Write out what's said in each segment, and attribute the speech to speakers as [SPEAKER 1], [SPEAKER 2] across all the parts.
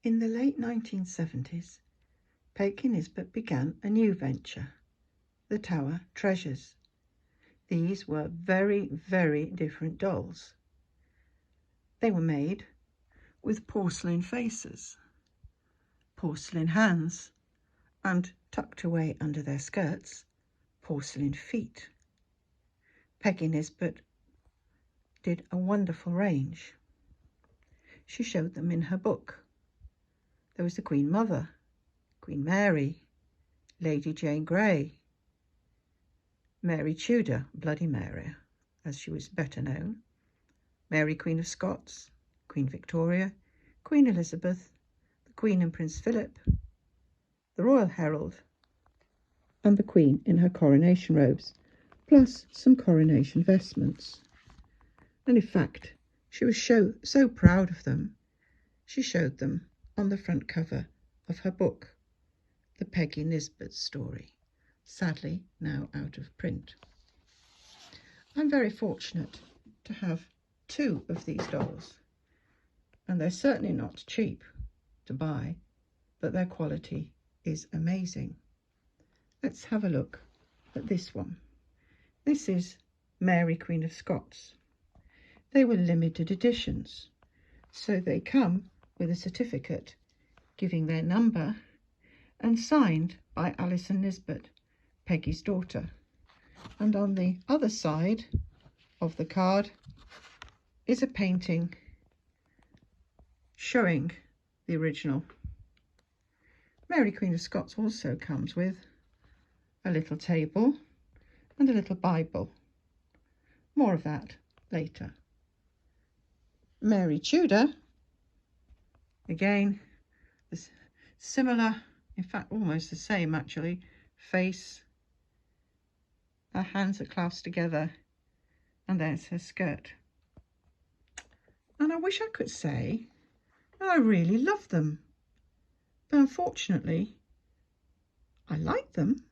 [SPEAKER 1] In the late 1970s, Peggy Nisbet began a new venture, the Tower Treasures. These were very, very different dolls. They were made with porcelain faces, porcelain hands, and tucked away under their skirts, porcelain feet. Peggy Nisbet did a wonderful range. She showed them in her book. There was the Queen Mother, Queen Mary, Lady Jane Grey, Mary Tudor, Bloody Mary, as she was better known, Mary Queen of Scots, Queen Victoria, Queen Elizabeth, the Queen and Prince Philip, the Royal Herald, and the Queen in her coronation robes, plus some coronation vestments. And in fact, she was so proud of them, she showed them on the front cover of her book, The Peggy Nisbet Story, sadly now out of print. I'm very fortunate to have two of these dolls, and they're certainly not cheap to buy, but their quality is amazing. Let's have a look at this one. This is Mary Queen of Scots. They were limited editions, so they come with a certificate giving their number and signed by Alison Nisbet, Peggy's daughter. And on the other side of the card is a painting showing the original. Mary Queen of Scots also comes with a little table and a little Bible. More of that later. Mary Tudor, again, similar, in fact almost the same actually, face. Her hands are clasped together, and there's her skirt. And I wish I could say that I really love them, but unfortunately I like them,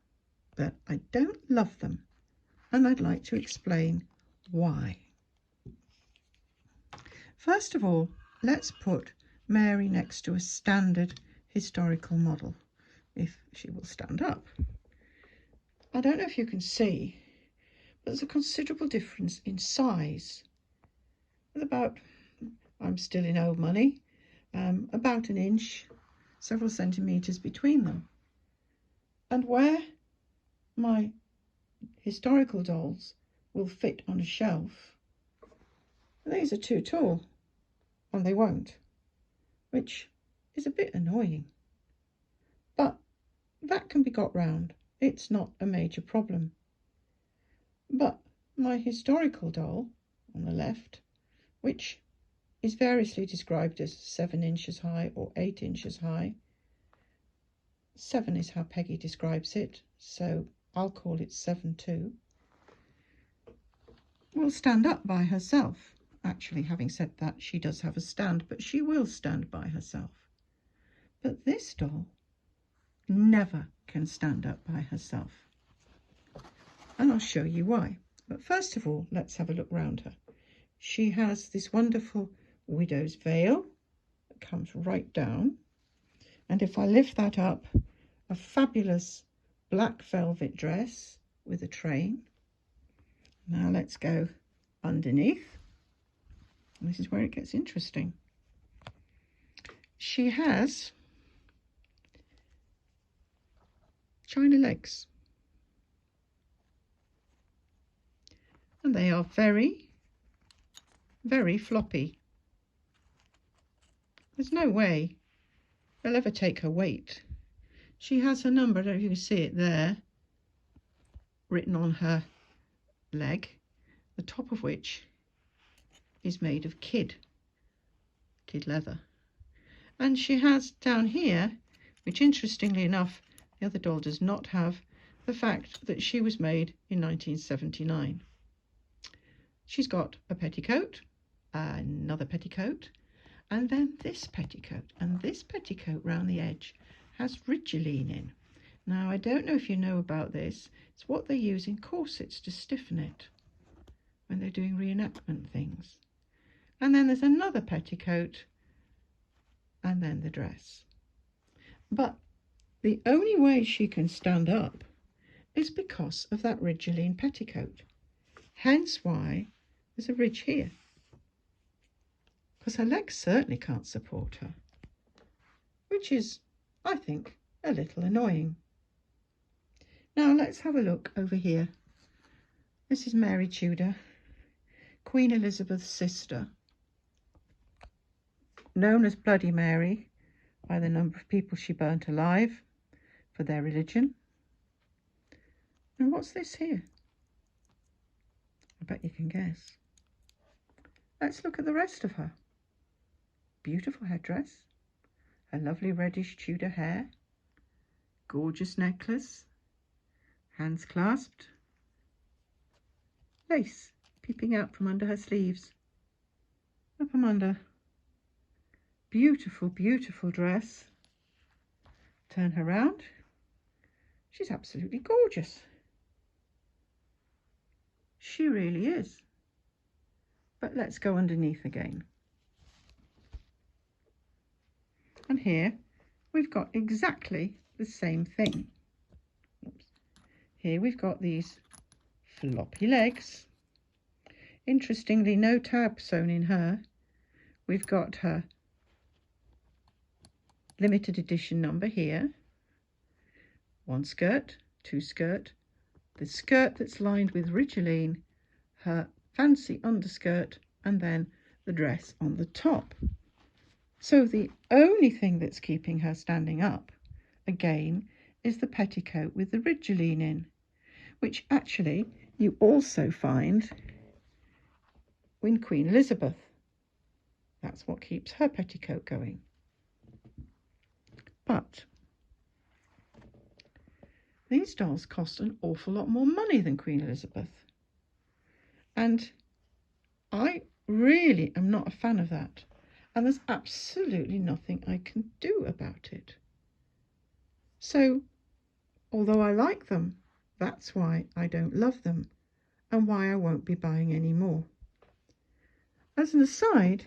[SPEAKER 1] but I don't love them, and I'd like to explain why. First of all, let's put Mary next to a standard historical model, if she will stand up. I don't know if you can see, but there's a considerable difference in size. With about, I'm still in old money, about an inch, several centimetres between them. And where my historical dolls will fit on a shelf, these are too tall, and they won't, which is a bit annoying. But that can be got round. It's not a major problem. But my historical doll on the left, which is variously described as 7 inches high or 8 inches high. 7 is how Peggy describes it, so I'll call it 7 too. Will stand up by herself. Actually, having said that, she does have a stand, but she will stand by herself. But this doll never can stand up by herself. And I'll show you why. But first of all, let's have a look round her. She has this wonderful widow's veil that comes right down. And if I lift that up, a fabulous black velvet dress with a train. Now let's go underneath. This is where it gets interesting. She has china legs. And they are very, very floppy. There's no way they'll ever take her weight. She has her number, I don't know if you can see it there, written on her leg, the top of which is made of kid leather. And she has down here, which interestingly enough, the other doll does not have, the fact that she was made in 1979. She's got a petticoat, another petticoat, and then this petticoat. And this petticoat round the edge has rigoline in. Now, I don't know if you know about this. It's what they use in corsets to stiffen it when they're doing reenactment things. And then there's another petticoat, and and then the dress. But the only way she can stand up is because of that Ridgeline petticoat. Hence why there's a ridge here, because her legs certainly can't support her, which is, I think, a little annoying. Now let's have a look over here. This is Mary Tudor, Queen Elizabeth's sister, known as Bloody Mary by the number of people she burnt alive for their religion. And what's this here? I bet you can guess. Let's look at the rest of her. Beautiful headdress, her lovely reddish Tudor hair, gorgeous necklace, hands clasped, lace peeping out from under her sleeves, up from under. Beautiful, beautiful dress. Turn her round. She's absolutely gorgeous. She really is. But let's go underneath again. And here we've got exactly the same thing. Oops. Here we've got these floppy legs. Interestingly, no tab sewn in her. We've got her limited edition number here. One skirt, two skirt, the skirt that's lined with Ridgeline, her fancy underskirt, and then the dress on the top. So the only thing that's keeping her standing up, again, is the petticoat with the Ridgeline in, which actually you also find in Queen Elizabeth. That's what keeps her petticoat going. But these dolls cost an awful lot more money than Queen Elizabeth. And I really am not a fan of that. And there's absolutely nothing I can do about it. So, although I like them, that's why I don't love them and why I won't be buying any more. As an aside,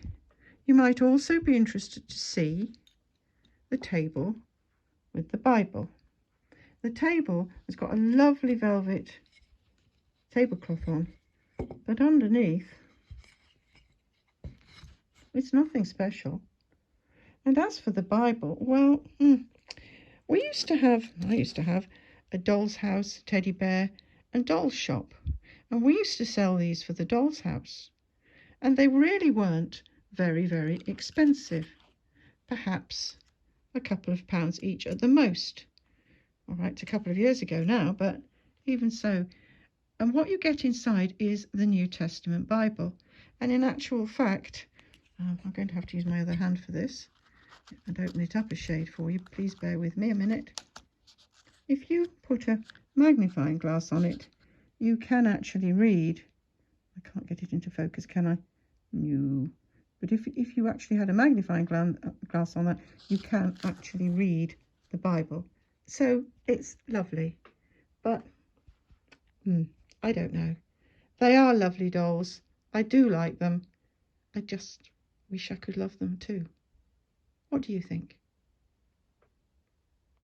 [SPEAKER 1] you might also be interested to see the table with the Bible. The table has got a lovely velvet tablecloth on, but underneath it's nothing special. And as for the Bible, well, I used to have a doll's house, teddy bear and doll's shop, and we used to sell these for the doll's house, and they really weren't very, very expensive, perhaps a couple of pounds each at the most. All right, it's a couple of years ago now, but even so. And what you get inside is the New Testament Bible. And in actual fact, I'm going to have to use my other hand for this and open it up a shade for you. Please bear with me a minute. If you put a magnifying glass on it, you can actually read. I can't get it into focus, can I? No. But if you actually had a magnifying glass on that, you can actually read the Bible. So it's lovely. But I don't know. They are lovely dolls. I do like them. I just wish I could love them too. What do you think?